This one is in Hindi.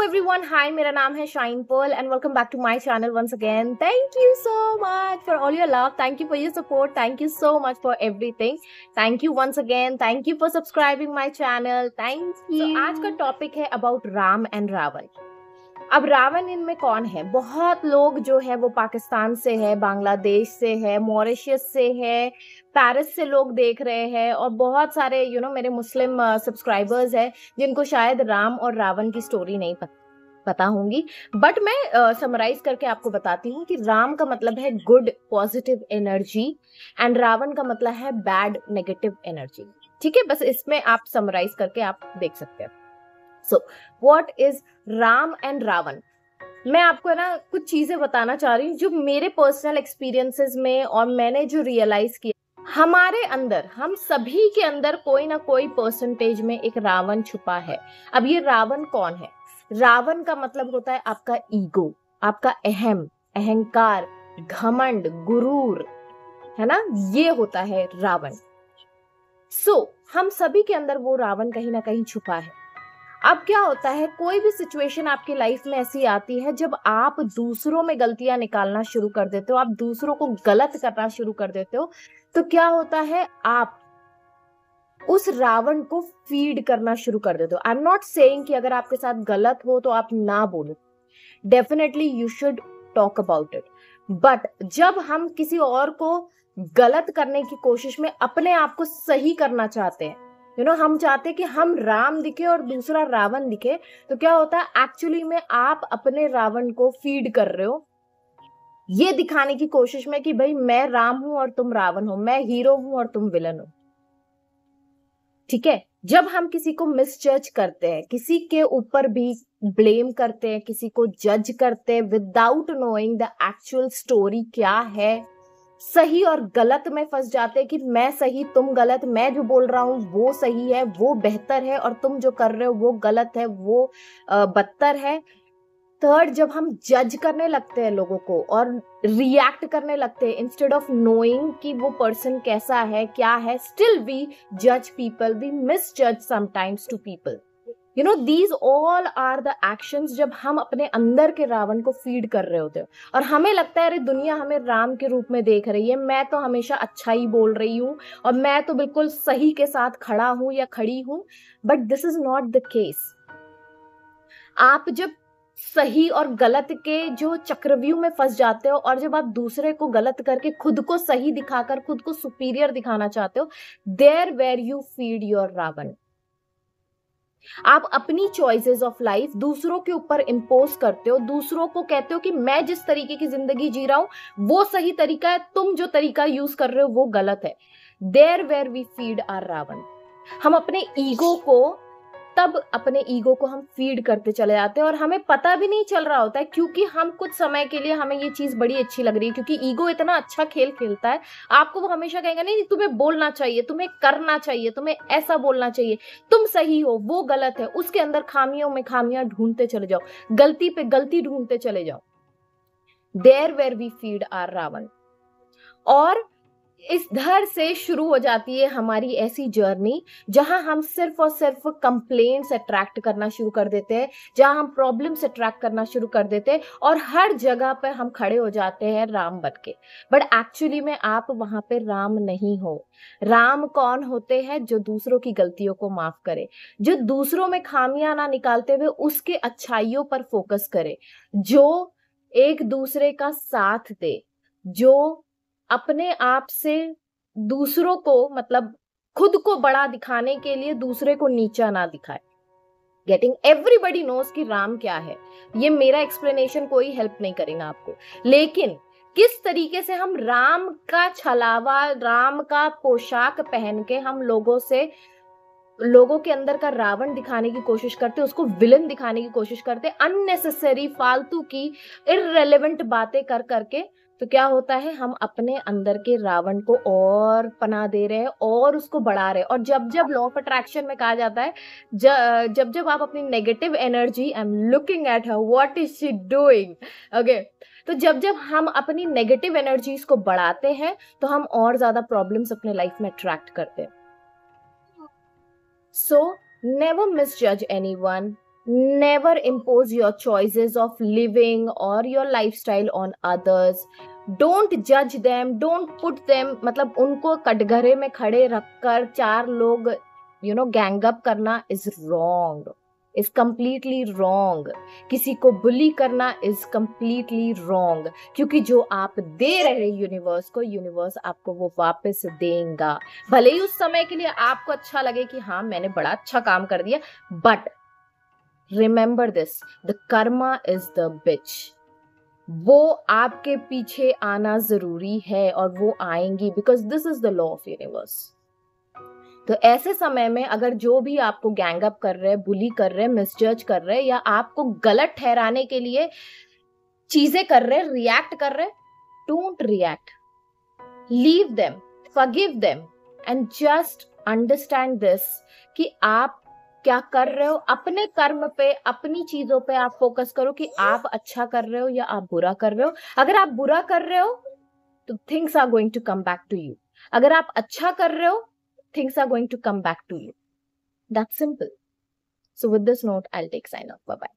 everyone, hi, मेरा नाम है Shine Pearl and welcome back to my channel once again. Thank you so much for all your love. Thank you for your support. Thank you so much for everything. Thank you once again. Thank you for subscribing my channel. Thank you. So, आज का टॉपिक है about राम and रावण. अब रावण इनमें कौन है? बहुत लोग जो है वो पाकिस्तान से है, बांग्लादेश से है, मॉरिशस से है, पेरिस से लोग देख रहे हैं और बहुत सारे मेरे मुस्लिम सब्सक्राइबर्स हैं जिनको शायद राम और रावण की स्टोरी नहीं पता होंगी। बट मैं समराइज करके आपको बताती हूँ कि राम का मतलब है good positive energy and Ravan का मतलब है बैड नेगेटिव एनर्जी। ठीक है, बस इसमें आप समराइज करके आप देख सकते हैं। So what is Ram and Ravan? मैं आपको है ना कुछ चीजें बताना चाह रही हूँ जो मेरे पर्सनल एक्सपीरियंसेस में और मैंने जो रियलाइज किया, हमारे अंदर, हम सभी के अंदर कोई ना कोई परसेंटेज में एक रावण छुपा है। अब ये रावण कौन है? रावण का मतलब होता है आपका ईगो, आपका अहंकार, घमंड, गुरूर, है ना, ये होता है रावण। सो हम सभी के अंदर वो रावण कहीं ना कहीं छुपा है। अब क्या होता है, कोई भी सिचुएशन आपकी लाइफ में ऐसी आती है जब आप दूसरों में गलतियां निकालना शुरू कर देते हो, आप दूसरों को गलत करना शुरू कर देते हो, तो क्या होता है, आप उस रावण को फीड करना शुरू कर देते हो। आई एम नॉट सेइंग कि अगर आपके साथ गलत हो तो आप ना बोलो, definitely you should talk about it. But जब हम किसी और को गलत करने की कोशिश में अपने आप को सही करना चाहते हैं, हम चाहते हैं कि हम राम दिखे और दूसरा रावण दिखे, तो क्या होता है, एक्चुअली में आप अपने रावण को फीड कर रहे हो ये दिखाने की कोशिश में कि भाई मैं राम हूं और तुम रावण हो, मैं हीरो हूं और तुम विलन हो। ठीक है, जब हम किसी को मिसजज करते हैं, किसी के ऊपर भी ब्लेम करते हैं, किसी को जज करते हैं without knowing the actual story क्या है, सही और गलत में फंस जाते हैं कि मैं सही तुम गलत, मैं जो बोल रहा हूं वो सही है, वो बेहतर है, और तुम जो कर रहे हो वो गलत है, वो बदतर है। थर्ड, जब हम जज करने लगते हैं लोगों को और रिएक्ट करने लगते हैं इंस्टेड ऑफ नोइंग कि वो पर्सन कैसा है, क्या है, स्टिल वी जज people, we misjudge sometimes to people. these all are the actions जब हम अपने अंदर के रावण को फीड कर रहे होते हैं और हमें लगता है अरे दुनिया हमें राम के रूप में देख रही है, मैं तो हमेशा अच्छा ही बोल रही हूँ और मैं तो बिल्कुल सही के साथ खड़ा हूं या खड़ी हूं। But this is not the case. आप जब सही और गलत के जो चक्रव्यूह में फंस जाते हो और जब आप दूसरे को गलत करके खुद को सही दिखाकर खुद को सुपीरियर दिखाना चाहते हो, there where you feed your Ravan. आप अपनी चॉइसेस ऑफ लाइफ दूसरों के ऊपर इंपोज करते हो, दूसरों को कहते हो कि मैं जिस तरीके की जिंदगी जी रहा हूं वो सही तरीका है, तुम जो तरीका यूज कर रहे हो वो गलत है। There where we feed our Ravan. हम अपने ईगो को हम फीड करते चले जाते हैं और हमें पता भी नहीं चल रहा होता है, क्योंकि हम कुछ समय के लिए हमें ये चीज बड़ी अच्छी लग रही है, क्योंकि ईगो इतना अच्छा खेल खेलता है। आपको वो हमेशा कहेगा नहीं तुम्हें बोलना चाहिए, तुम्हें करना चाहिए, तुम्हें ऐसा बोलना चाहिए, तुम सही हो वो गलत है, उसके अंदर खामियों में खामियां ढूंढते चले जाओ, गलती पे गलती ढूंढते चले जाओ। There where we feed our Ravan. और इस धर से शुरू हो जाती है हमारी ऐसी जर्नी जहां हम सिर्फ और सिर्फ कंप्लेंट्स अट्रैक्ट करना शुरू कर देते हैं, जहां हम प्रॉब्लम्स अट्रैक्ट करना शुरू कर देते हैं और हर जगह पे हम खड़े हो जाते हैं राम बन के। बट एक्चुअली में आप वहां पे राम नहीं हो। राम कौन होते हैं? जो दूसरों की गलतियों को माफ करे, जो दूसरों में खामियां ना निकालते हुए उसके अच्छाइयों पर फोकस करे, जो एक दूसरे का साथ दे, जो अपने आप से दूसरों को, मतलब खुद को बड़ा दिखाने के लिए दूसरे को नीचा ना दिखाए। गेटिंग एवरीबडी नोज कि राम क्या है। ये मेरा एक्सप्लेनेशन कोई हेल्प नहीं करेगा आपको, लेकिन किस तरीके से हम राम का छलावा, राम का पोशाक पहन के हम लोगों के अंदर का रावण दिखाने की कोशिश करते, उसको विलन दिखाने की कोशिश करते, अननेसेसरी फालतू की इररेलेवेंट बातें कर करके, तो क्या होता है, हम अपने अंदर के रावण को और पनाह दे रहे हैं और उसको बढ़ा रहे हैं। और जब जब लॉ ऑफ अट्रैक्शन में कहा जाता है, जब जब आप अपनी negative energy, I am looking at her, what is she doing, okay, तो जब जब हम अपनी नेगेटिव एनर्जीज को बढ़ाते हैं तो हम और ज्यादा प्रॉब्लम्स अपने लाइफ में अट्रैक्ट करते हैं। So never misjudge anyone, Never impose your choices of living or your lifestyle on others. Don't judge them, don't put them, मतलब उनको कटघरे में खड़े रखकर चार लोग गैंग अप करना is wrong, is completely wrong. किसी को बुली करना is completely wrong, क्योंकि जो आप दे रहे यूनिवर्स को, यूनिवर्स आपको वो वापस देगा. भले ही उस समय के लिए आपको अच्छा लगे कि हाँ मैंने बड़ा अच्छा काम कर दिया, but remember this, the karma is the bitch. वो आपके पीछे आना जरूरी है और वो आएंगी, because this is the law of universe. तो ऐसे समय में अगर जो भी आपको गैंग अप कर रहे हैं, बुली कर रहे हैं, मिसजज कर रहे हैं, या आपको गलत ठहराने के लिए चीजें कर रहे हैं, रिएक्ट कर रहे हैं, don't react. Leave them, forgive them, and just understand this कि आप क्या कर रहे हो. अपने कर्म पे, अपनी चीजों पे आप फोकस करो कि आप अच्छा कर रहे हो या आप बुरा कर रहे हो. अगर आप बुरा कर रहे हो तो things are going to come back to you. अगर आप अच्छा कर रहे हो, things are going to come back to you. That's simple. So with this note, I'll take sign off. Bye-bye.